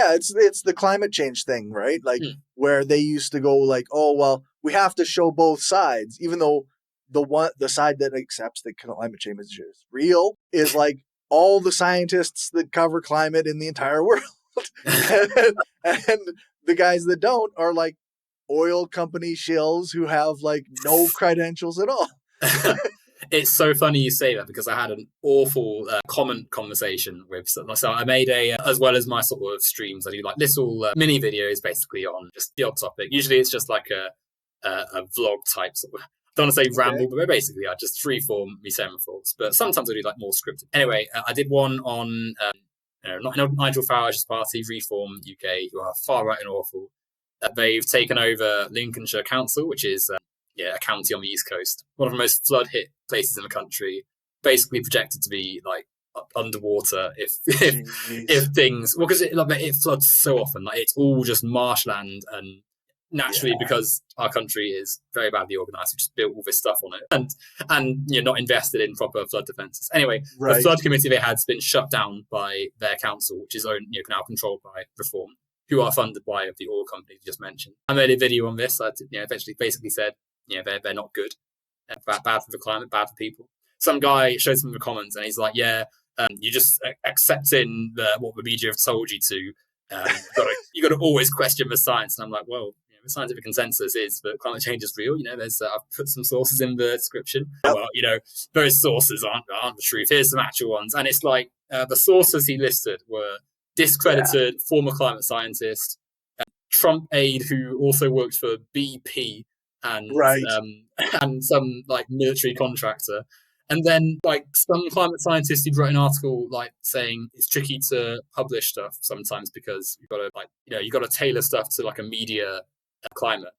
Yeah, it's the climate change thing, right? Like where they used to go like, oh well, we have to show both sides, even though the side that accepts that climate change is real is like all the scientists that cover climate in the entire world, and the guys that don't are like oil company shills who have like no credentials at all. It's so funny you say that, because I had an awful comment conversation with, so I made as well as my sort of streams, I do like little mini videos basically on just the odd topic. Usually it's just like a vlog type sort of, I don't want to say ramble, but basically I just freeform me saying my thoughts, but sometimes I do like more scripted. Anyway, I did one on Nigel Farage's party, Reform UK, who are far right and awful. They've taken over Lincolnshire Council, which is a county on the East Coast, one of the most flood hit places in the country, basically projected to be like underwater if things, well, because it floods so often, like it's all just marshland, and naturally because our country is very badly organised, we just built all this stuff on it, and you're not invested in proper flood defences. Anyway, the flood committee they had's been shut down by their council, which is now controlled by Reform, who are funded by the oil companies you just mentioned. I made a video on this. I eventually basically said, they're not good, bad for the climate, bad for people. Some guy showed some of the comments, and he's like, you're just accepting what the media have told you to. You got to always question the science. And I'm like, well, the scientific consensus is that climate change is real. There's I've put some sources in the description. Well, those sources aren't the truth. Here's some actual ones, and it's like the sources he listed were discredited former climate scientist, Trump aide who also worked for BP, and some like military contractor, and then like some climate scientist who wrote an article like saying it's tricky to publish stuff sometimes because you've got to tailor stuff to like a media climate.